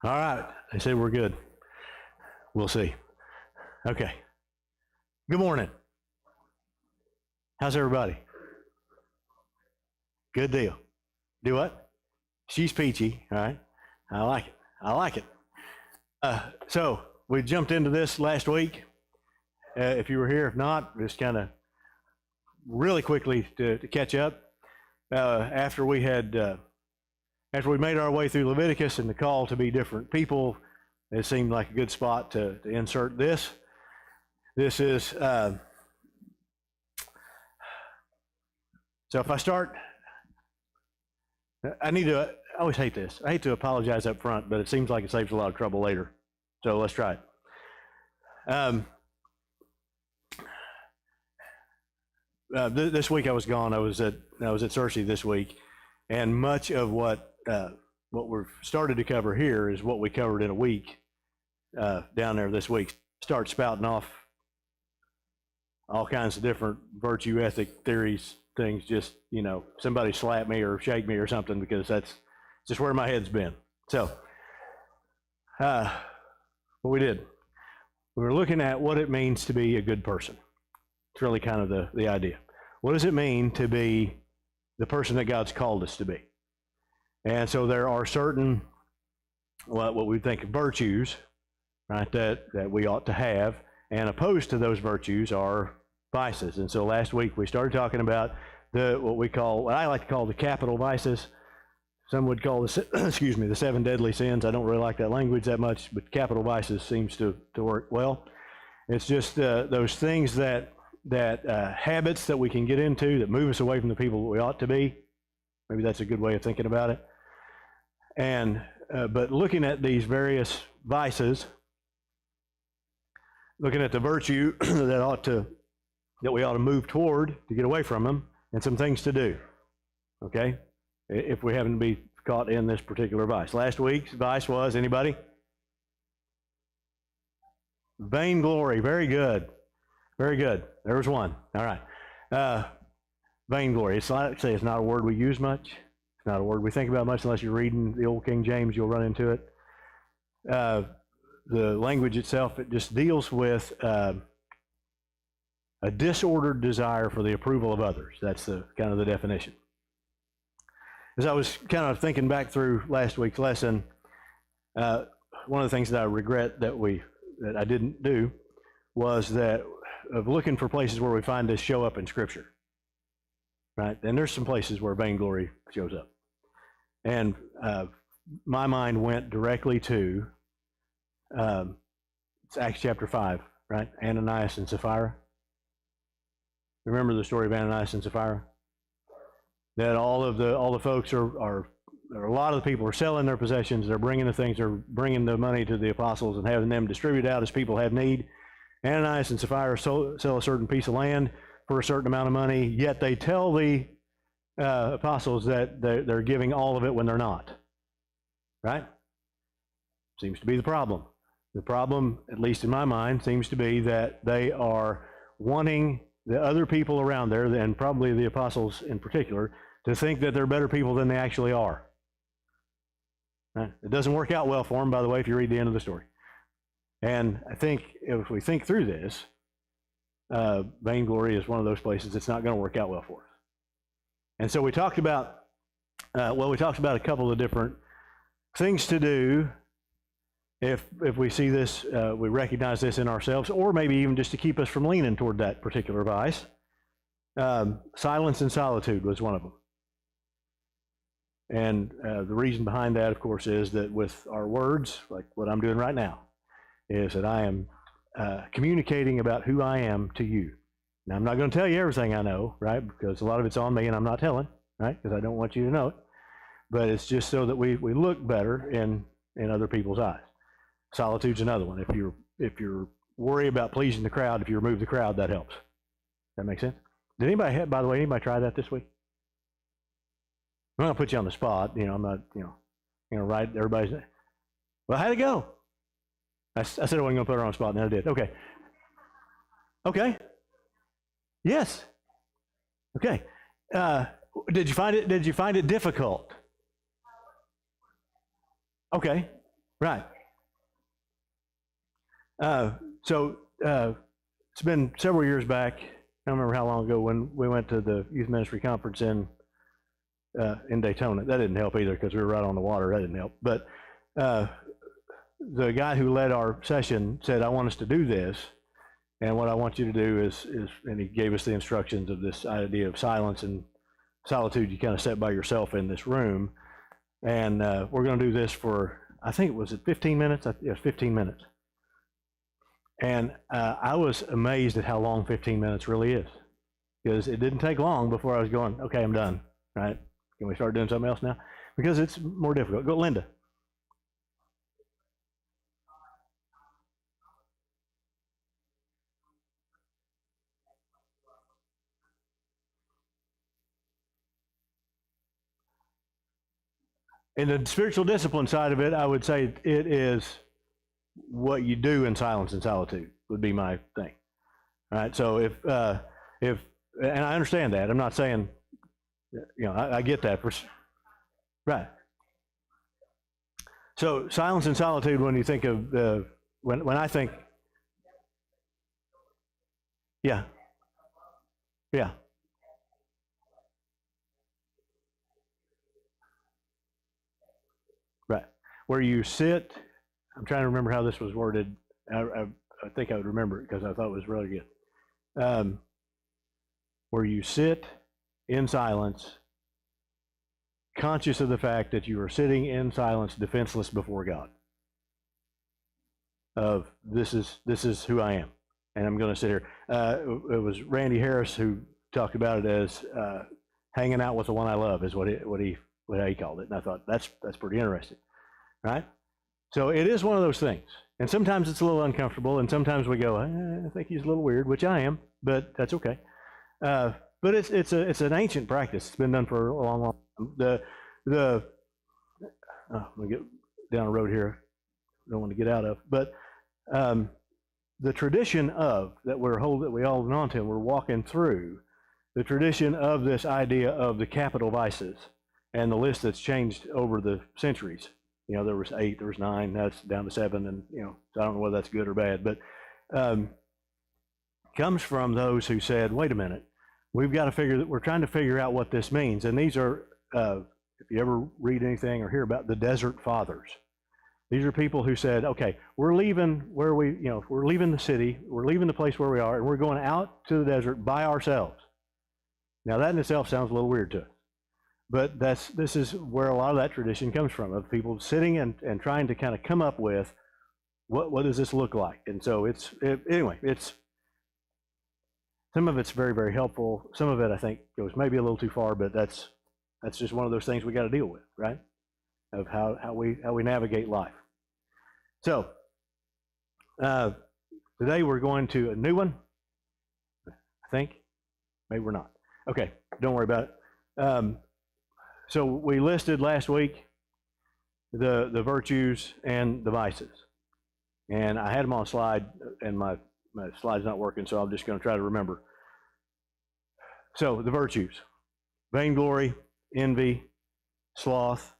All right. They say we're good. We'll see. Okay. Good morning. How's everybody? Good deal. Do what? She's peachy. All right. I like it. I like it. So we jumped into this last week. If you were here, if not, just kind of really quickly to catch up. After we made our way through Leviticus and the call to be different people, it seemed like a good spot to insert this. This is, so if I start, I always hate this. I hate to apologize up front, but it seems like it saves a lot of trouble later. So let's try it. This week I was gone. I was at Searcy this week, and much of what we've started to cover here is what we covered in a week down there this week. Start spouting off all kinds of different virtue ethic theories, things. Just somebody slap me or shake me or something, because that's just where my head's been. So what we did, we were looking at what it means to be a good person. It's really kind of the idea. What does it mean to be the person that God's called us to be? And so there are certain, what we think of virtues, right, that we ought to have, and opposed to those virtues are vices. And so last week we started talking about what I like to call the capital vices. Some would call the 7 deadly sins. I don't really like that language that much, but capital vices seems to work well. It's just those things that habits that we can get into that move us away from the people that we ought to be. Maybe that's a good way of thinking about it. And but looking at these various vices, looking at the virtue that we ought to move toward to get away from them, and some things to do. Okay, if we happen to be caught in this particular vice. Last week's vice was, anybody? Vainglory. Very good. Very good. There was one. All right. Vainglory. It's not a word we use much. It's not a word we think about much unless you're reading the old King James. You'll run into it. The language itself, it just deals with a disordered desire for the approval of others. That's kind of the definition. As I was kind of thinking back through last week's lesson, one of the things that I regret that I didn't do was that of looking for places where we find this show up in Scripture, right? And there's some places where vainglory shows up. And my mind went directly to it's Acts chapter 5, right? Ananias and Sapphira. Remember the story of Ananias and Sapphira? That all the folks are a lot of the people are selling their possessions. They're bringing the things. They're bringing the money to the apostles and having them distribute out as people have need. Ananias and Sapphira sell a certain piece of land for a certain amount of money, yet they tell the apostles that they're giving all of it when they're not. Right? Seems to be the problem. The problem, at least in my mind, seems to be that they are wanting the other people around there, and probably the apostles in particular, to think that they're better people than they actually are. Right? It doesn't work out well for them, by the way, if you read the end of the story. And I think if we think through this, vainglory is one of those places that's not going to work out well for us. And so we talked about, a couple of different things to do if we see this, we recognize this in ourselves, or maybe even just to keep us from leaning toward that particular vice. Silence and solitude was one of them. And the reason behind that, of course, is that with our words, like what I'm doing right now, is that I am communicating about who I am to you. Now, I'm not going to tell you everything I know, right? Because a lot of it's on me and I'm not telling, right? Because I don't want you to know it. But it's just so that we look better in other people's eyes. Solitude's another one. If you're worried about pleasing the crowd, if you remove the crowd, that helps. That make sense? Did anybody, by the way, try that this week? I'm going to put you on the spot. I'm not, right? Everybody's, well, how'd it go? I said I wasn't going to put her on the spot, and I did. Okay. Okay. Yes. Okay. Did you find it difficult? Okay. Right. So it's been several years back. I don't remember how long ago when we went to the youth ministry conference in Daytona. That didn't help either because we were right on the water. That didn't help. But the guy who led our session said, "I want us to do this, and what I want you to do is," and he gave us the instructions of this idea of silence and solitude. You kind of sit by yourself in this room, and we're going to do this for, I think, was it 15 minutes? Yeah, 15 minutes. And I was amazed at how long 15 minutes really is, because it didn't take long before I was going, okay, I'm done, right? Can we start doing something else now? Because it's more difficult. Go, Linda. In the spiritual discipline side of it, I would say it is what you do in silence and solitude would be my thing. All right. So if and I understand that. I'm not saying, I get that. Right. So silence and solitude, when you think of when I think, yeah, yeah. Right. Where you sit, I'm trying to remember how this was worded. I think I would remember it because I thought it was really good. Where you sit in silence, conscious of the fact that you are sitting in silence, defenseless before God. Of this is who I am, and I'm going to sit here. It was Randy Harris who talked about it as hanging out with the one I love, is what he called it, and I thought that's pretty interesting, right? So it is one of those things, and sometimes it's a little uncomfortable, and sometimes we go, I think he's a little weird, which I am, but that's okay. But it's an ancient practice. It's been done for a long time. I'm gonna get down a road here. I don't want to get out of, but the tradition of that we all hold on to, and we're walking through the tradition of this idea of the capital vices and the list that's changed over the centuries. There was 8, there was 9, that's down to 7, and so I don't know whether that's good or bad, but comes from those who said, wait a minute, we're trying to figure out what this means. And these are, if you ever read anything or hear about the Desert Fathers, these are people who said, okay, we're leaving we're leaving the city, we're leaving the place where we are, and we're going out to the desert by ourselves. Now that in itself sounds a little weird to us, but this is where a lot of that tradition comes from, of people sitting and trying to kind of come up with what does this look like. And so anyway, some of it's very, very helpful. Some of it I think goes maybe a little too far, but that's just one of those things we got to deal with, right? Of how we navigate life. So today we're going to a new one, I think. Maybe we're not. Okay, don't worry about it. So we listed last week the virtues and the vices, and I had them on a slide, and my slide's not working, so I'm just going to try to remember. So the virtues: vainglory, envy, sloth,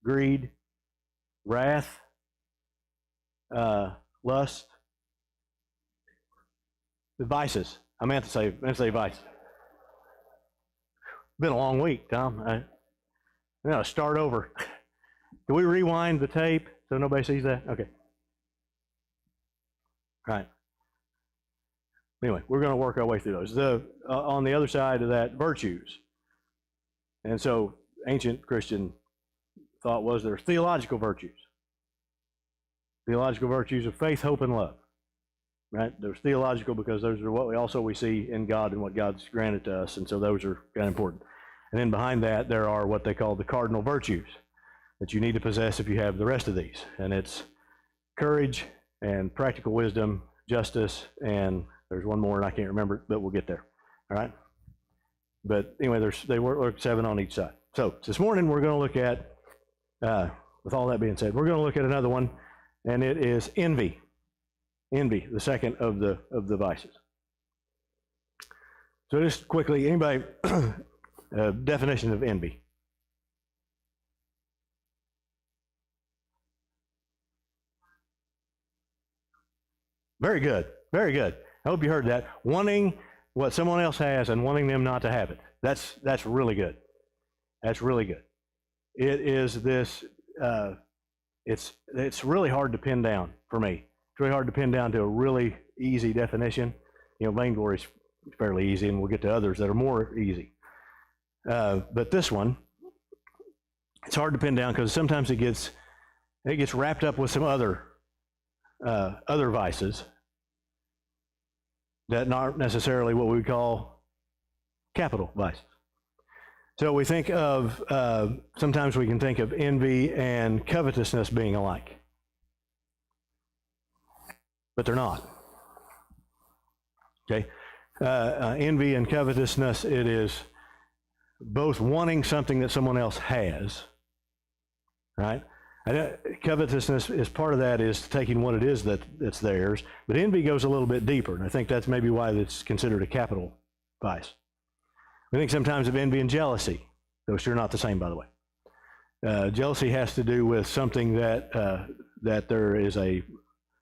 greed, wrath, lust. The vices. I meant to say vices. Been a long week, Tom. I'm gonna start over. Can we rewind the tape so nobody sees that? Okay. All right. Anyway, we're going to work our way through those. On the other side of that, virtues. And so ancient Christian thought was there's theological virtues. Theological virtues of faith, hope, and love. Right? There's theological because those are what we see in God and what God's granted to us, and so those are kind of important. And then behind that, there are what they call the cardinal virtues that you need to possess if you have the rest of these. And it's courage and practical wisdom, justice, and there's one more and I can't remember it, but we'll get there. All right? But anyway, they work 7 on each side. So this morning we're going to look at, with all that being said, we're going to look at another one, and it is envy. Envy, the second of the vices. So just quickly, anybody, definition of envy. Very good. Very good. I hope you heard that. Wanting what someone else has and wanting them not to have it. That's really good. That's really good. It is this, it's really hard to pin down for me. It's really hard to pin down to a really easy definition. You know, vainglory is fairly easy, and we'll get to others that are more easy. But this one, it's hard to pin down because sometimes it gets wrapped up with some other vices that aren't necessarily what we would call capital vices. So we think of, sometimes we can think of envy and covetousness being alike. But they're not. Okay? Envy and covetousness, it is both wanting something that someone else has, right? Covetousness is part of that is taking what it is that's theirs, but envy goes a little bit deeper, and I think that's maybe why it's considered a capital vice. We think sometimes of envy and jealousy. Those two are not the same, by the way. Jealousy has to do with something that there is a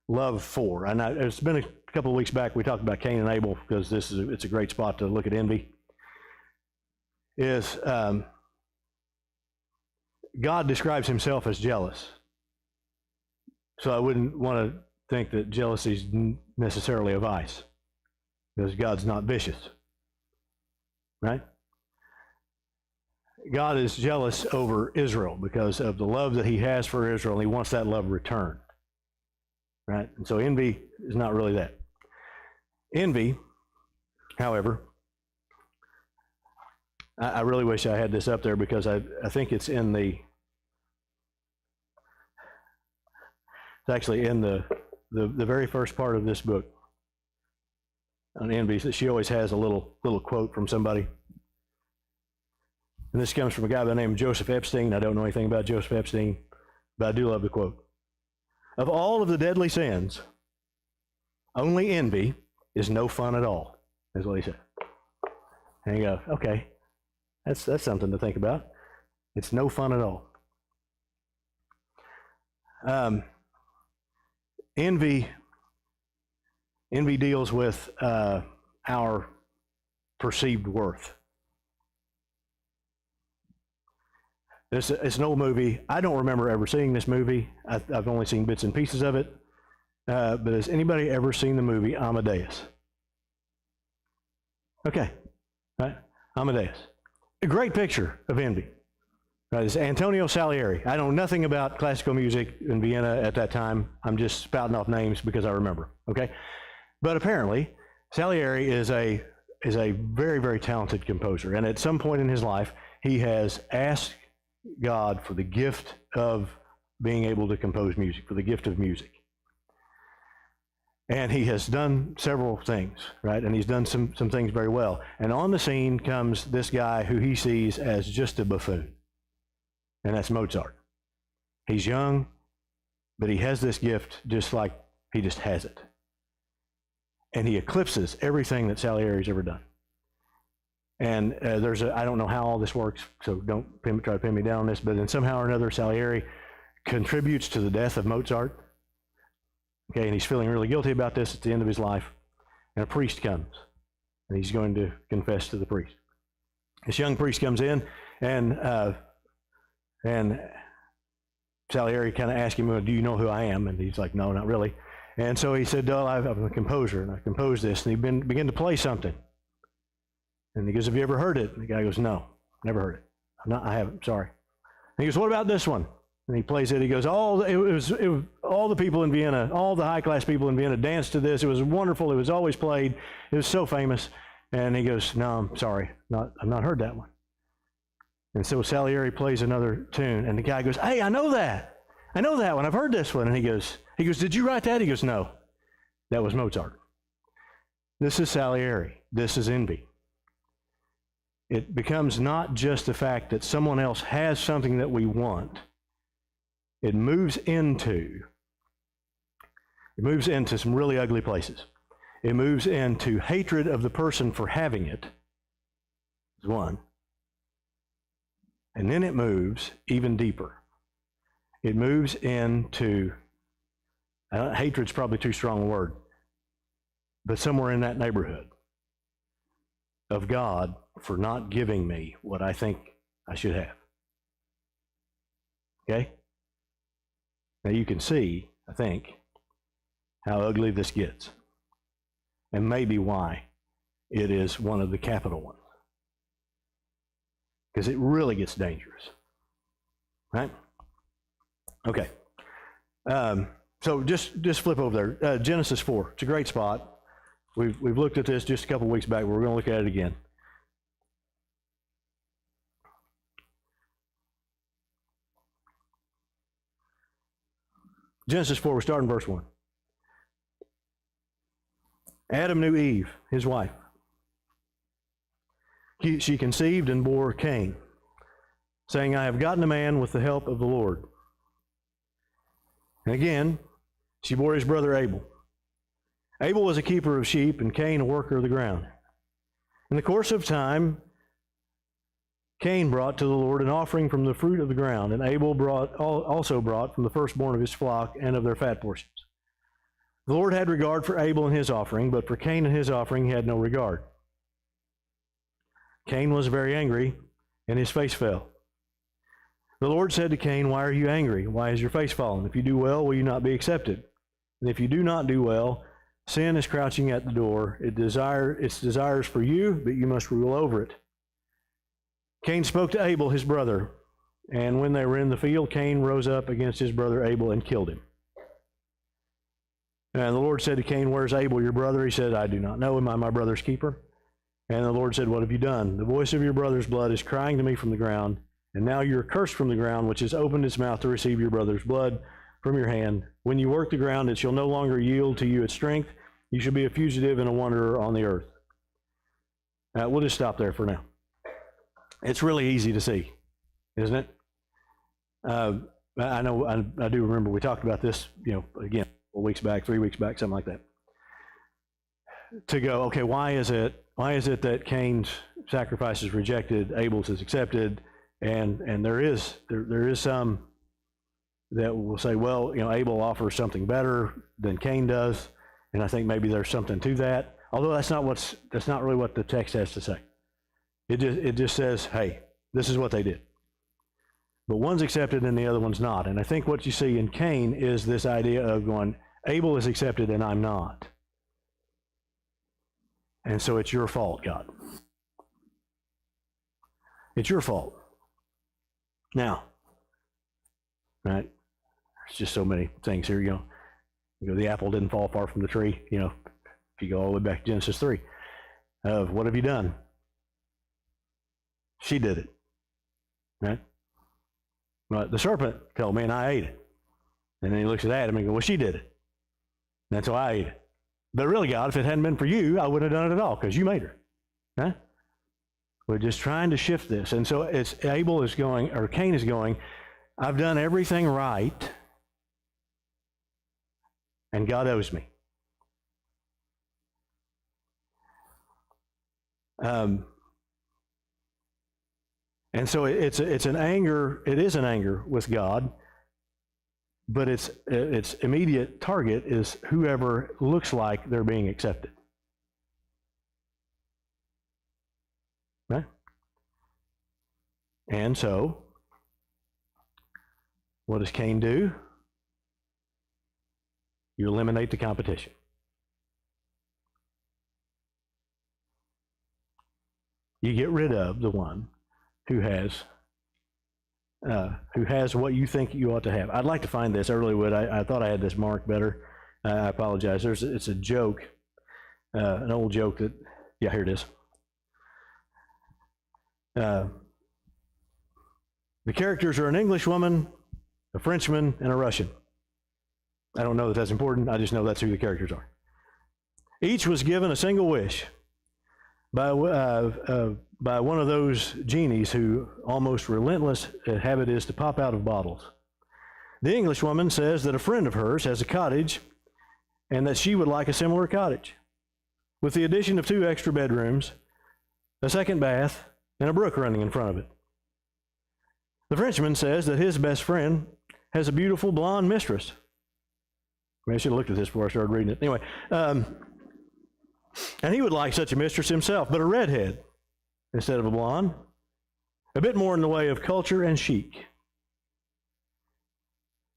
love for. And it's been a couple of weeks back, we talked about Cain and Abel, because it's a great spot to look at envy. God describes himself as jealous. So I wouldn't want to think that jealousy is necessarily a vice, because God's not vicious. Right? God is jealous over Israel because of the love that he has for Israel, and he wants that love returned. Right? And so envy is not really that. Envy, however, I really wish I had this up there because I think it's actually in the very first part of this book on envy. She always has a little quote from somebody. And this comes from a guy by the name of Joseph Epstein. I don't know anything about Joseph Epstein, but I do love the quote. Of all of the deadly sins, only envy is no fun at all, is what he said. And you go, okay, that's something to think about. It's no fun at all. Envy deals with our perceived worth. It's an old movie. I don't remember ever seeing this movie. I've only seen bits and pieces of it. But has anybody ever seen the movie Amadeus? Okay, right? Amadeus. A great picture of envy. Right? It's Antonio Salieri. I know nothing about classical music in Vienna at that time. I'm just spouting off names because I remember. Okay, but apparently Salieri is a very, very talented composer, and at some point in his life, he has asked God for the gift of being able to compose music, for the gift of music. And he has done several things, right? And he's done some things very well. And on the scene comes this guy who he sees as just a buffoon. And that's Mozart. He's young, but he has this gift just like he just has it. And he eclipses everything that Salieri's ever done. And I don't know how all this works, so don't try to pin me down on this, but then somehow or another Salieri contributes to the death of Mozart. Okay, and he's feeling really guilty about this at the end of his life. And a priest comes, and he's going to confess to the priest. This young priest comes in, and Salieri kind of asks him, well, do you know who I am? And he's like, no, not really. And so he said, oh, I'm a composer, and I composed this. And he began to play something. And he goes, have you ever heard it? And the guy goes, no, never heard it. I haven't, sorry. And he goes, what about this one? And he plays it. He goes, all the people in Vienna, all the high-class people in Vienna danced to this. It was wonderful. It was always played. It was so famous. And he goes, no, I'm sorry. I've not heard that one. And so Salieri plays another tune. And the guy goes, hey, I know that. I know that one. I've heard this one. And he goes, did you write that? He goes, no, that was Mozart. This is Salieri. This is envy. It becomes not just the fact that someone else has something that we want. It moves into some really ugly places. It moves into hatred of the person for having it, is one. And then it moves even deeper. It moves into, hatred's probably too strong a word. but somewhere in that neighborhood of God for not giving me what I think I should have. Okay? Now you can see, I think, how ugly this gets, and maybe why it is one of the capital ones. Because it really gets dangerous. Right? Okay. So just flip over there. Genesis 4. It's a great spot. We've looked at this just a couple weeks back, but we're going to look at it again. Genesis 4, we're starting verse 1. Adam knew Eve, his wife. She conceived and bore Cain, saying, I have gotten a man with the help of the Lord. And again, she bore his brother Abel. Abel was a keeper of sheep, and Cain a worker of the ground. In the course of time, Cain brought to the Lord an offering from the fruit of the ground, and Abel also brought from the firstborn of his flock and of their fat portions. The Lord had regard for Abel and his offering, but for Cain and his offering he had no regard. Cain was very angry, and his face fell. The Lord said to Cain, Why are you angry? Why is your face fallen? If you do well, will you not be accepted? And if you do not do well, sin is crouching at the door. Its desires for you, but you must rule over it. Cain spoke to Abel, his brother, and when they were in the field, Cain rose up against his brother Abel and killed him. And the Lord said to Cain, Where's Abel, your brother? He said, I do not know. Am I my brother's keeper? And the Lord said, What have you done? The voice of your brother's blood is crying to me from the ground, and now you are cursed from the ground, which has opened its mouth to receive your brother's blood from your hand. When you work the ground, it shall no longer yield to you its strength. You shall be a fugitive and a wanderer on the earth. We'll just stop there for now. It's really easy to see, isn't it? I know, I do remember we talked about this, again, 4 weeks back, 3 weeks back, something like that. To go, okay, why is it that Cain's sacrifice is rejected, Abel's is accepted, and there is some that will say, well, Abel offers something better than Cain does, and I think maybe there's something to that. Although that's not really what the text has to say. It just says, hey, this is what they did. But one's accepted and the other one's not. And I think what you see in Cain is this idea of going, Abel is accepted and I'm not. And so it's your fault, God. It's your fault. Now, right? There's just so many things here, the apple didn't fall far from the tree, if you go all the way back to Genesis 3. Of what have you done? She did it, right? But the serpent told me, and I ate it. And then he looks at Adam and goes, well, she did it. And that's why I ate it. But really, God, if it hadn't been for you, I wouldn't have done it at all, because you made her. Huh? We're just trying to shift this. And so it's Abel is going, or Cain is going, I've done everything right, and God owes me. And so it's an anger. It is an anger with God, but its immediate target is whoever looks like they're being accepted. Right? And so, what does Cain do? You eliminate the competition. You get rid of the one who has what you think you ought to have. I'd like to find this earlier. I thought I had this marked better. I apologize. It's a joke, an old joke that, yeah, here it is. The characters are an English woman, a Frenchman, and a Russian. I don't know that that's important. I just know that's who the characters are. Each was given a single wish by one of those genies who almost relentless habit is to pop out of bottles. The English woman says that a friend of hers has a cottage and that she would like a similar cottage, with the addition of 2 extra bedrooms, a second bath, and a brook running in front of it. The Frenchman says that his best friend has a beautiful blonde mistress. I should have looked at this before I started reading it. Anyway, And he would like such a mistress himself, but a redhead instead of a blonde. A bit more in the way of culture and chic.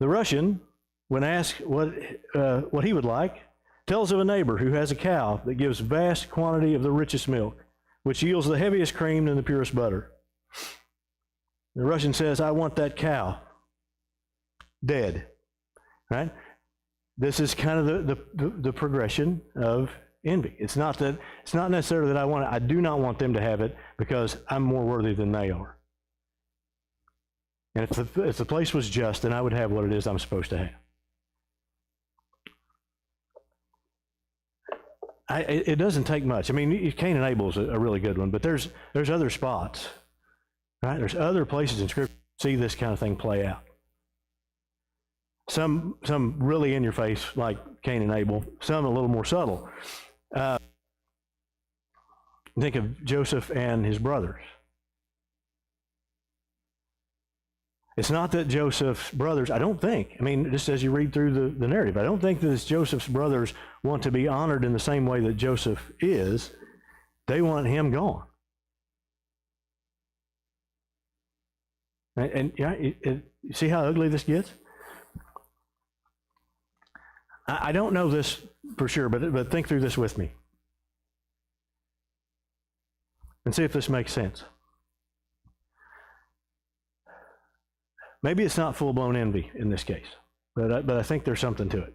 The Russian, when asked what he would like, tells of a neighbor who has a cow that gives vast quantity of the richest milk, which yields the heaviest cream and the purest butter. The Russian says, I want that cow dead. Right? This is kind of the progression of envy. It's not necessarily that I want it. I do not want them to have it because I'm more worthy than they are. And if the place was just, then I would have what it is I'm supposed to have. It doesn't take much. I mean, Cain and Abel is a really good one, but there's other spots, right? There's other places in Scripture to see this kind of thing play out. Some really in your face, like Cain and Abel. Some a little more subtle. Think of Joseph and his brothers. It's not that Joseph's brothers, I don't think, I mean, just as you read through the narrative, I don't think that it's Joseph's brothers want to be honored in the same way that Joseph is. They want him gone. And yeah, you see how ugly this gets? I don't know this for sure, but think through this with me. And see if this makes sense. Maybe it's not full-blown envy in this case, but I think there's something to it.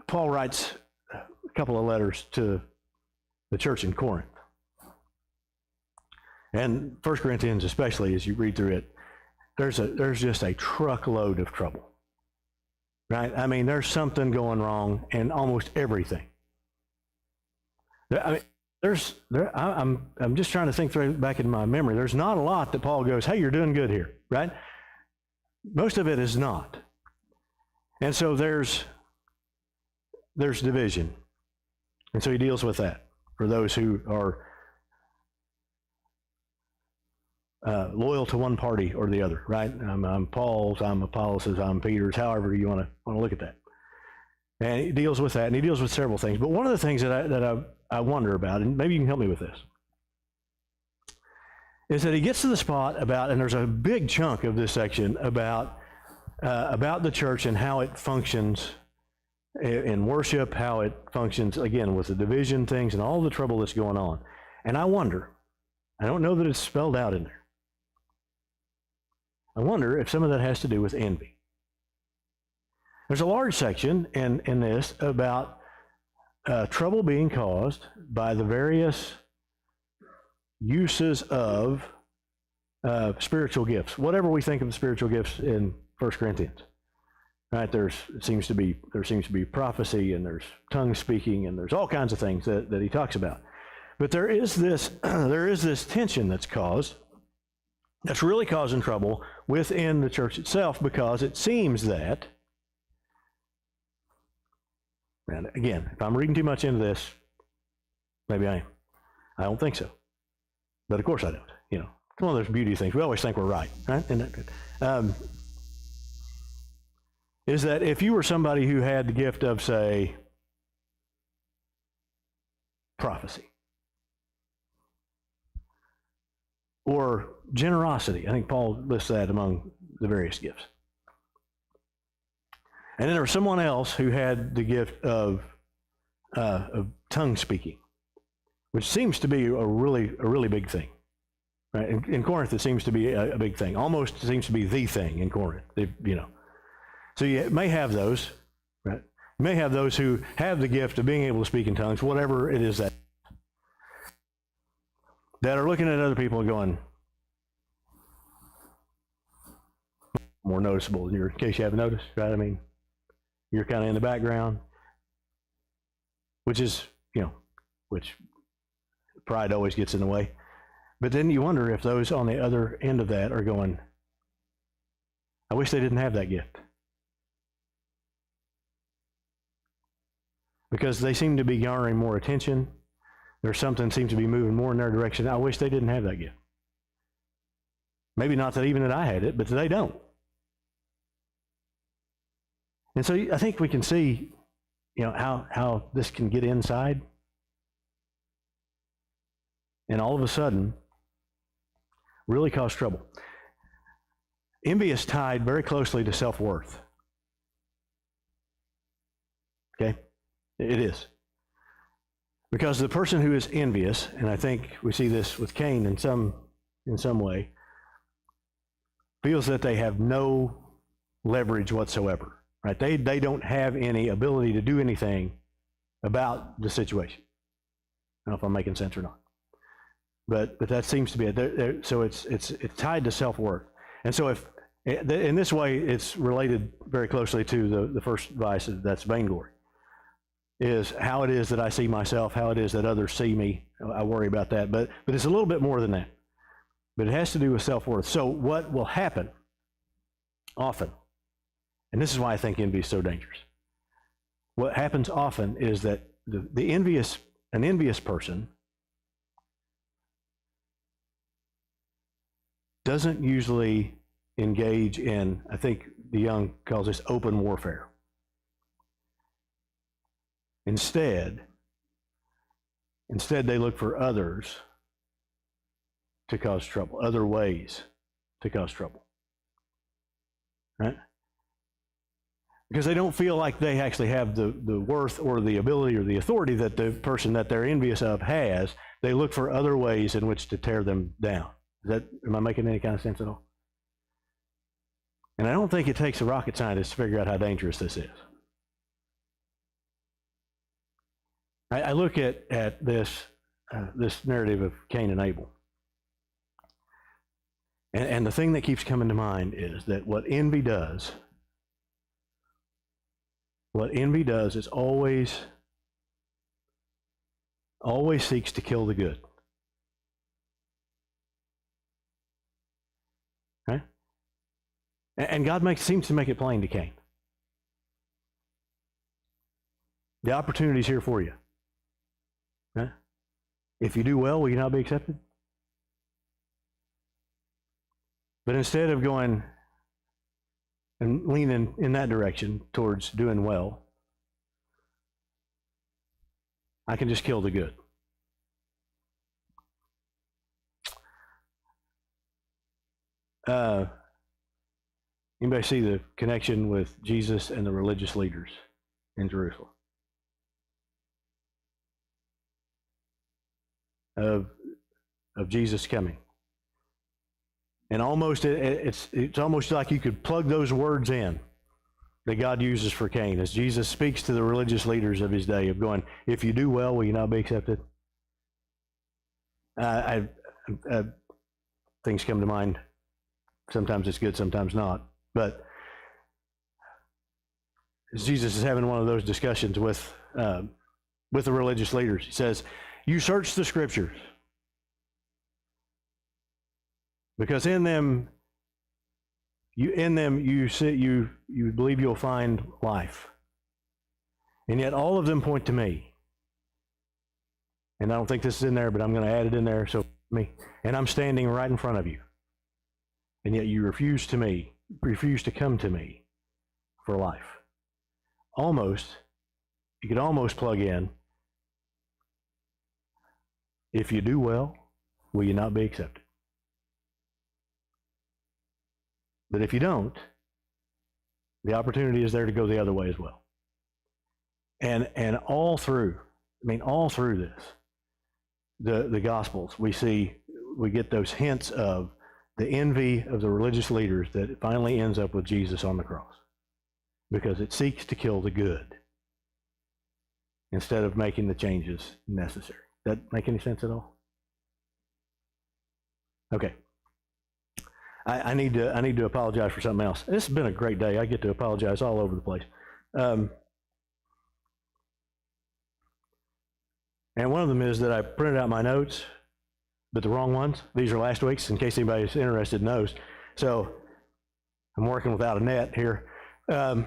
Paul writes a couple of letters to the church in Corinth. And 1 Corinthians especially, as you read through it, there's just a truckload of trouble. Right? I mean, there's something going wrong in almost everything. I mean, I'm just trying to think through back in my memory. There's not a lot that Paul goes, hey, you're doing good here, right? Most of it is not. And so there's division. And so he deals with that for those who are loyal to one party or the other, right? I'm Paul's, I'm Apollos', I'm Peter's, however you want to look at that. And he deals with that, and he deals with several things. But one of the things that I wonder about, and maybe you can help me with this, is that he gets to the spot about, and there's a big chunk of this section about the church and how it functions in worship, how it functions, again, with the division things and all the trouble that's going on. And I wonder, I don't know that it's spelled out in there. I wonder if some of that has to do with envy. There's a large section in this about trouble being caused by the various uses of spiritual gifts, whatever we think of the spiritual gifts in 1 Corinthians. Right? There seems to be prophecy, and there's tongue speaking, and there's all kinds of things that he talks about. But there is this tension that's caused, that's really causing trouble within the church itself, because it seems that, and again, if I'm reading too much into this, maybe I am. I don't think so. But of course I don't. You know, it's one of those beauty things. We always think we're right, right? Isn't that good? Is that if you were somebody who had the gift of, say, prophecy, or generosity. I think Paul lists that among the various gifts. And then there was someone else who had the gift of tongue speaking, which seems to be a really big thing. Right? In Corinth, it seems to be a big thing. Almost seems to be the thing in Corinth. So you may have those, right? You may have those who have the gift of being able to speak in tongues, whatever it is that are looking at other people and going, more noticeable in case you haven't noticed, right? I mean, you're kind of in the background, which pride always gets in the way. But then you wonder if those on the other end of that are going, I wish they didn't have that gift. Because they seem to be garnering more attention. There's something seems to be moving more in their direction. I wish they didn't have that gift. Maybe not that even that I had it, but they don't. And so I think we can see how this can get inside? And all of a sudden, really cause trouble. Envy is tied very closely to self-worth. Okay? It is. Because the person who is envious, and I think we see this with Cain in some way, feels that they have no leverage whatsoever. Right? They don't have any ability to do anything about the situation. I don't know if I'm making sense or not. But that seems to be it. So it's tied to self-worth. And so if in this way, it's related very closely to the first vice, that's vainglory, is how it is that I see myself, how it is that others see me. I worry about that. But it's a little bit more than that. But it has to do with self-worth. So what will happen often, and this is why I think envy is so dangerous. What happens often is that an envious person doesn't usually engage in, I think the Young calls this open warfare. Instead, they look for others to cause trouble, other ways to cause trouble. Right? Because they don't feel like they actually have the worth or the ability or the authority that the person that they're envious of has. They look for other ways in which to tear them down. Am I making any kind of sense at all? And I don't think it takes a rocket scientist to figure out how dangerous this is. I look at this narrative of Cain and Abel. And the thing that keeps coming to mind is that what envy does is always seeks to kill the good. Right? And God seems to make it plain to Cain. The opportunity is here for you. Right? If you do well, will you not be accepted? But instead of going and leaning in that direction towards doing well, I can just kill the good. Anybody see the connection with Jesus and the religious leaders in Jerusalem? Of Jesus coming. And almost it's almost like you could plug those words in that God uses for Cain as Jesus speaks to the religious leaders of his day of going, if you do well, will you not be accepted? Things come to mind. Sometimes it's good, sometimes not. But as Jesus is having one of those discussions with the religious leaders, he says, you search the scriptures because in them you believe you'll find life, and yet all of them point to me. And I don't think this is in there, but I'm going to add it in there. So me, and I'm standing right in front of you, and yet you refuse to come to me for life. You could almost plug in, if you do well, will you not be accepted? But if you don't, the opportunity is there to go the other way as well. And all through this, the Gospels, we get those hints of the envy of the religious leaders that finally ends up with Jesus on the cross. Because it seeks to kill the good instead of making the changes necessary. Does that make any sense at all? Okay. I need to apologize for something else. This has been a great day. I get to apologize all over the place. And one of them is that I printed out my notes, but the wrong ones. These are last week's, in case anybody's interested knows. So I'm working without a net here. But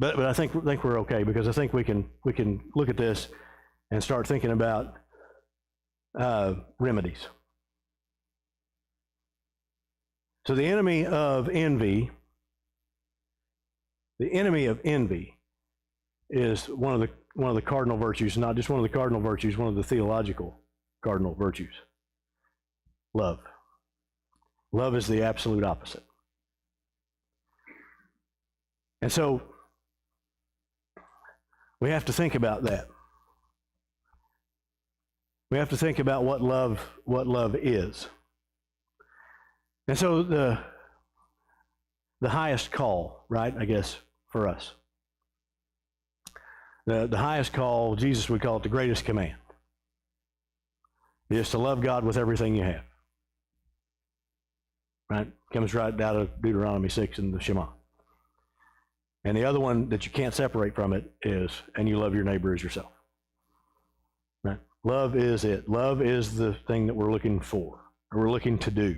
I think we're okay, because I think we can look at this and start thinking about remedies. So the enemy of envy The enemy of envy is one of the cardinal virtues, not just one of the cardinal virtues, one of the theological cardinal virtues. Love. Love is the absolute opposite. And so we have to think about that. We have to think about what love is. And so the highest call, right, I guess, for us. The highest call, Jesus would call it the greatest command, is to love God with everything you have. Right? Comes right out of Deuteronomy 6 and the Shema. And the other one that you can't separate from it is, and you love your neighbor as yourself. Right? Love is it. Love is the thing that we're looking for, or we're looking to do.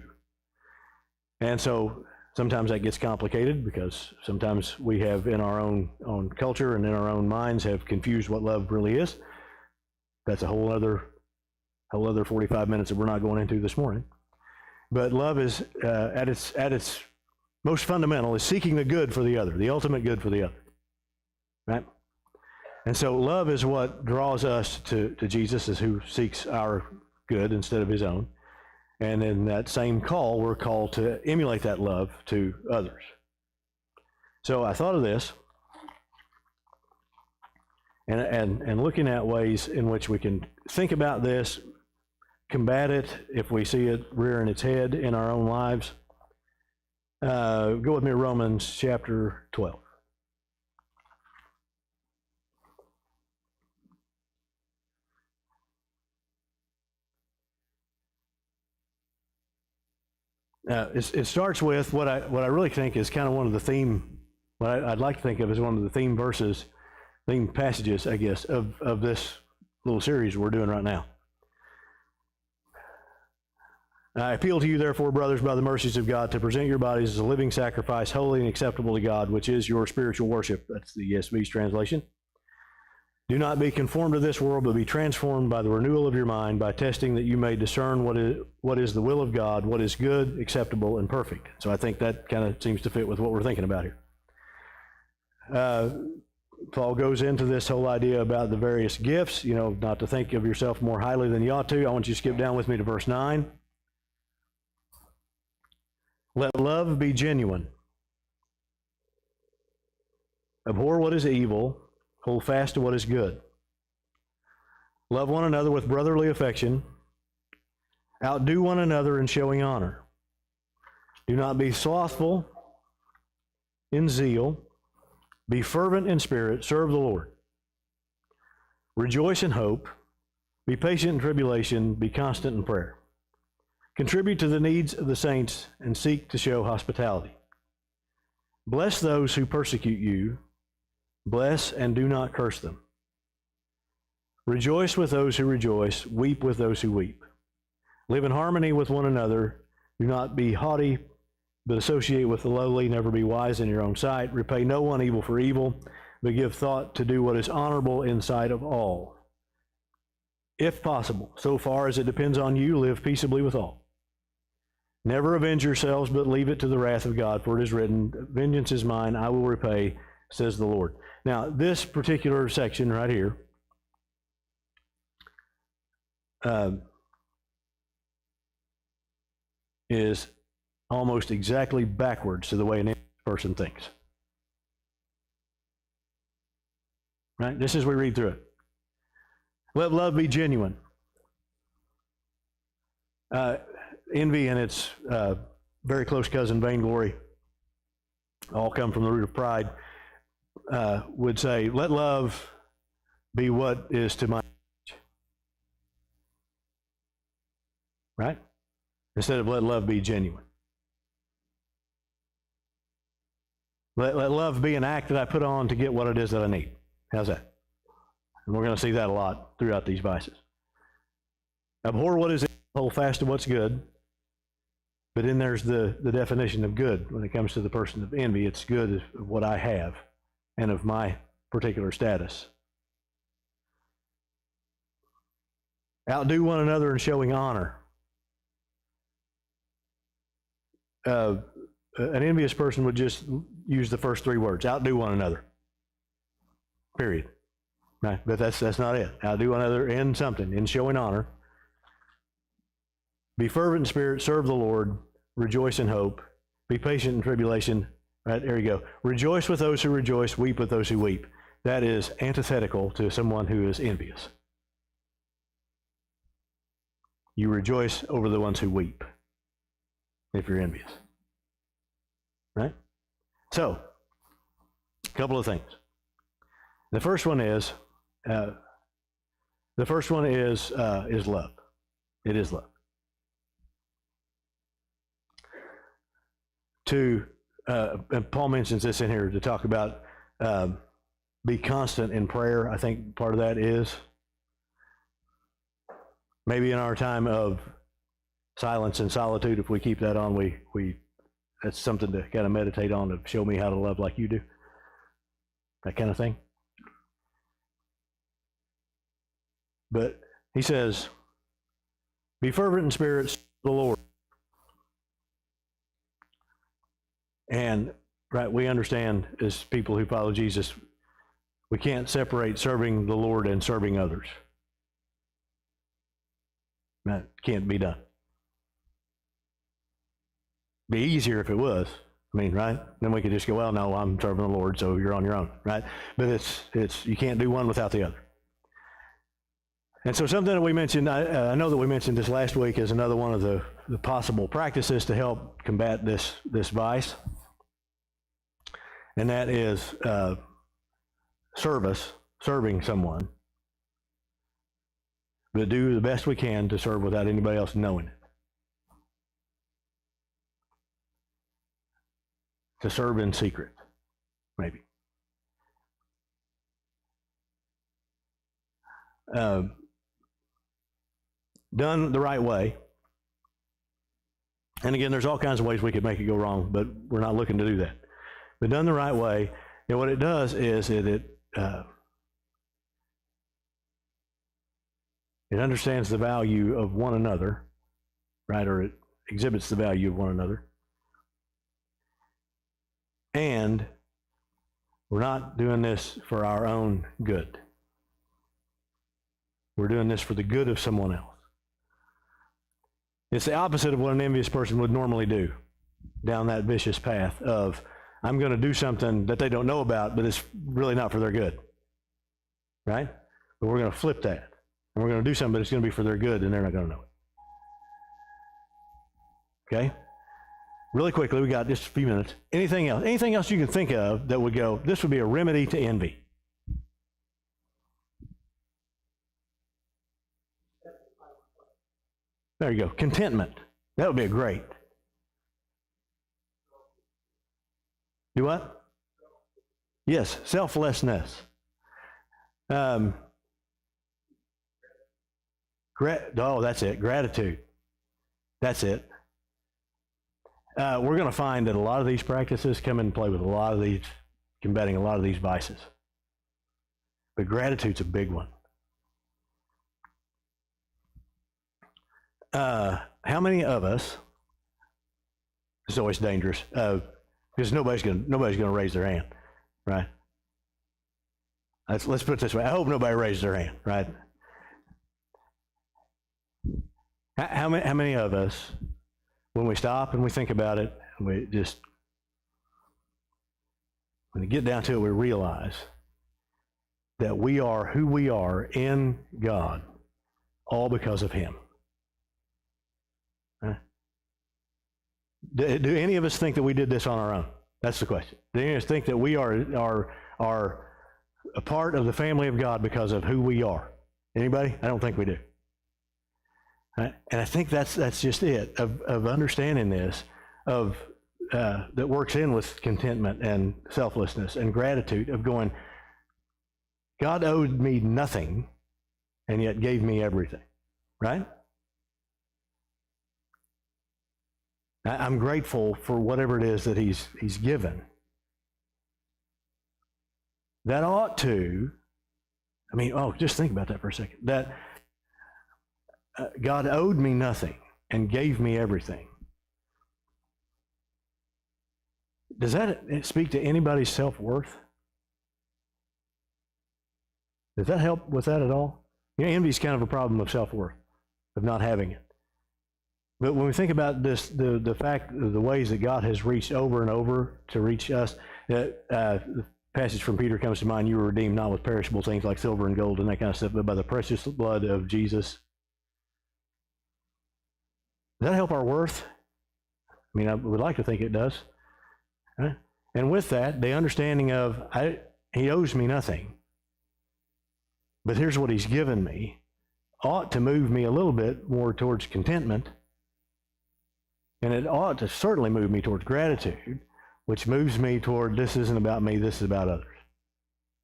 And so sometimes that gets complicated because sometimes we have in our own culture and in our own minds have confused what love really is. That's a whole other 45 minutes that we're not going into this morning. But love is at its most fundamental is seeking the good for the other, the ultimate good for the other. Right? And so love is what draws us to Jesus, is who seeks our good instead of his own. And in that same call, we're called to emulate that love to others. So I thought of this, and looking at ways in which we can think about this, combat it if we see it rearing its head in our own lives. Go with me to Romans chapter 12. It starts with what I really think is kind of one of the theme, what I'd like to think of as one of the theme verses, theme passages, I guess, of this little series we're doing right now. I appeal to you, therefore, brothers, by the mercies of God, to present your bodies as a living sacrifice, holy and acceptable to God, which is your spiritual worship. That's the ESV's translation. Do not be conformed to this world, but be transformed by the renewal of your mind, by testing that you may discern what is the will of God, what is good, acceptable, and perfect. So I think that kind of seems to fit with what we're thinking about here. Paul goes into this whole idea about the various gifts, not to think of yourself more highly than you ought to. I want you to skip down with me to verse 9. Let love be genuine. Abhor what is evil. Hold fast to what is good. Love one another with brotherly affection. Outdo one another in showing honor. Do not be slothful in zeal. Be fervent in spirit. Serve the Lord. Rejoice in hope. Be patient in tribulation. Be constant in prayer. Contribute to the needs of the saints and seek to show hospitality. Bless those who persecute you. Bless and do not curse them. Rejoice with those who rejoice. Weep with those who weep. Live in harmony with one another. Do not be haughty, but associate with the lowly. Never be wise in your own sight. Repay no one evil for evil, but give thought to do what is honorable in sight of all. If possible, so far as it depends on you, live peaceably with all. Never avenge yourselves, but leave it to the wrath of God, for it is written, vengeance is mine, I will repay, says the Lord. Now, this particular section right here is almost exactly backwards to the way an person thinks. Right? Just as we read through it. Let love be genuine. Envy and its very close cousin, vainglory, all come from the root of pride, would say, let love be what is to my advantage. Right? Instead of let love be genuine. Let love be an act that I put on to get what it is that I need. How's that? And we're going to see that a lot throughout these vices. Abhor what is evil, hold fast to what's good. But then there's the definition of good when it comes to the person of envy. It's good of what I have and of my particular status. Outdo one another in showing honor. An envious person would just use the first three words, outdo one another. Period. Right? But that's not it. Outdo one another in something, in showing honor. Be fervent in spirit, serve the Lord, rejoice in hope, be patient in tribulation. Right, there you go. Rejoice with those who rejoice, weep with those who weep. That is antithetical to someone who is envious. You rejoice over the ones who weep if you're envious. Right? So, a couple of things. The first one is love. It is love. And Paul mentions this in here to talk about be constant in prayer. I think part of that is maybe in our time of silence and solitude, if we keep that on, we that's something to kind of meditate on, to show me how to love like you do. That kind of thing. But he says, be fervent in spirit, serve the Lord. And, right, we understand as people who follow Jesus, we can't separate serving the Lord and serving others. That can't be done. Be easier if it was. I mean, right? Then we could just go, well, no, I'm serving the Lord, so you're on your own, right? But it's you can't do one without the other. And so something that we mentioned, I know that we mentioned this last week as another one of the possible practices to help combat this vice. And that is serving someone. But do the best we can to serve without anybody else knowing it. To serve in secret, maybe. Done the right way. And again, there's all kinds of ways we could make it go wrong, but we're not looking to do that. But done the right way, and what it does is it understands the value of one another, right? Or it exhibits the value of one another. And we're not doing this for our own good. We're doing this for the good of someone else. It's the opposite of what an envious person would normally do, down that vicious path of, I'm going to do something that they don't know about, but it's really not for their good. Right? But we're going to flip that. And we're going to do something, but it's going to be for their good, and they're not going to know it. Okay? Really quickly, we got just a few minutes. Anything else? Anything else you can think of that would go, this would be a remedy to envy? There you go. Contentment. That would be a great. Do what? Yes, selflessness. Oh, that's it. Gratitude. That's it. We're going to find that a lot of these practices come into play with a lot of these, combating a lot of these vices. But gratitude's a big one. How many of us? It's always dangerous because nobody's going to raise their hand, right? Let's put it this way. I hope nobody raises their hand, right? How many of us, when we stop and we think about it, when we get down to it, we realize that we are who we are in God, all because of Him. Do any of us think that we did this on our own? That's the question. Do any of us think that we are a part of the family of God because of who we are? Anybody? I don't think we do. Right? And I think that's just it, of understanding this, that works in with contentment and selflessness and gratitude, of going, God owed me nothing and yet gave me everything, right? I'm grateful for whatever it is that he's given. That ought to, just think about that for a second. That God owed me nothing and gave me everything. Does that speak to anybody's self-worth? Does that help with that at all? Envy is kind of a problem of self-worth, of not having it. But when we think about this, the fact, the ways that God has reached over and over to reach us, the passage from Peter comes to mind, you were redeemed not with perishable things like silver and gold and that kind of stuff, but by the precious blood of Jesus. Does that help our worth? I mean, I would like to think it does. Right? And with that, the understanding of, he owes me nothing, but here's what he's given me, ought to move me a little bit more towards contentment, and it ought to certainly move me towards gratitude, which moves me toward, this isn't about me, this is about others.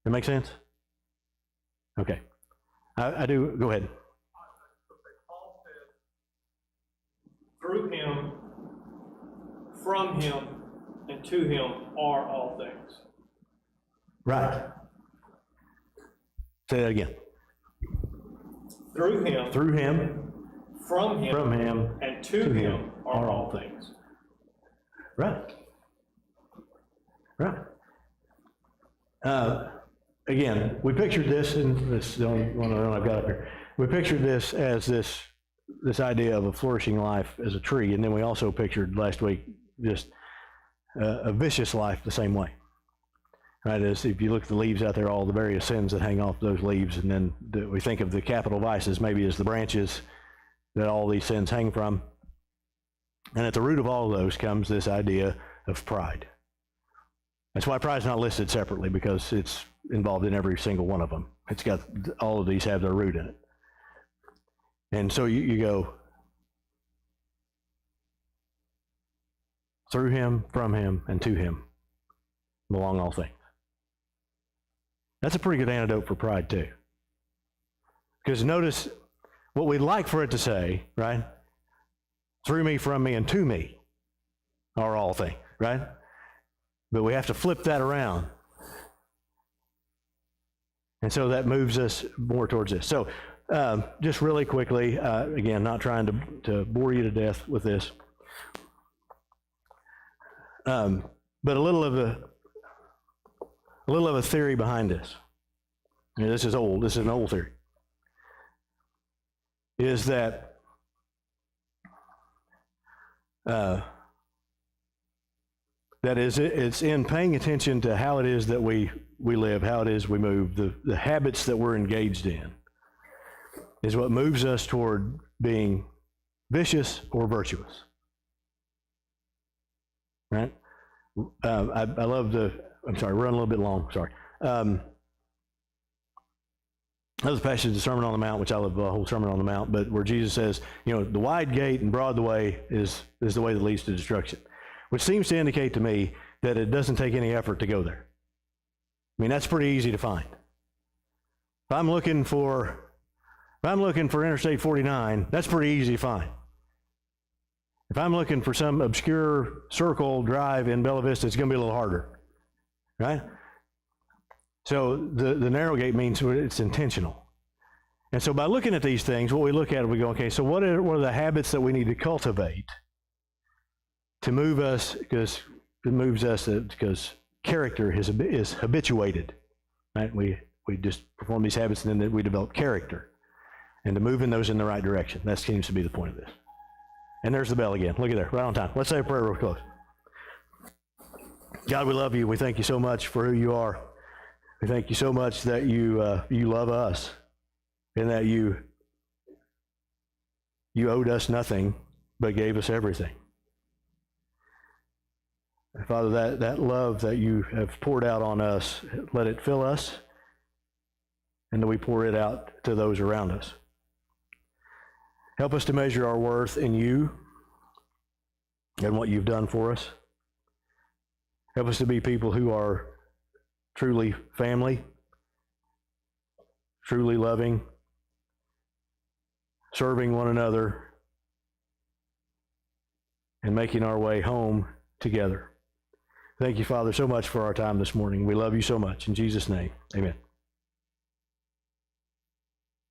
That make sense? Okay. I do, go ahead. Paul said, through him, from him, and to him are all things. Right. Say that again. Through him, from him, and to him are all things. Right. Right. Again, we pictured this, and this is the only one I've got up here. We pictured this as this idea of a flourishing life as a tree, and then we also pictured last week just a vicious life the same way. Right, as if you look at the leaves out there, all the various sins that hang off those leaves, and then we think of the capital vices maybe as the branches that all these sins hang from. And at the root of all of those comes this idea of pride. That's why pride's not listed separately, because it's involved in every single one of them. It's got, all of these have their root in it. And so you go, through him, from him, and to him belong all things. That's a pretty good antidote for pride too. Because notice what we'd like for it to say, right? Through me, from me, and to me are all things, right? But we have to flip that around. And so that moves us more towards this. So just really quickly, again, not trying to bore you to death with this, but a little of a theory behind this. This is old. This is an old theory. Is that it's in paying attention to how it is that we live, how it is we move, the habits that we're engaged in is what moves us toward being vicious or virtuous. Right? I love I'm sorry, we're running a little bit long, sorry. That was a passage of the Sermon on the Mount, which I love the whole Sermon on the Mount, but where Jesus says, the wide gate and broad the way is the way that leads to destruction, which seems to indicate to me that it doesn't take any effort to go there. I mean, that's pretty easy to find. If I'm looking for Interstate 49, that's pretty easy to find. If I'm looking for some obscure circle drive in Bella Vista, it's going to be a little harder, right? So the narrow gate means it's intentional. And so by looking at these things, what we look at, we go, okay, so what are the habits that we need to cultivate to move us, because it moves us because character is habituated, right? We just perform these habits and then we develop character. And to move in those in the right direction. That seems to be the point of this. And there's the bell again. Look at there, right on time. Let's say a prayer real close. God, we love you. We thank you so much for who you are. We thank you so much that you love us and that you owed us nothing but gave us everything. And Father, that love that you have poured out on us, let it fill us, and that we pour it out to those around us. Help us to measure our worth in you and what you've done for us. Help us to be people who are truly family, truly loving, serving one another, and making our way home together. Thank you, Father, so much for our time this morning. We love you so much. In Jesus' name, amen.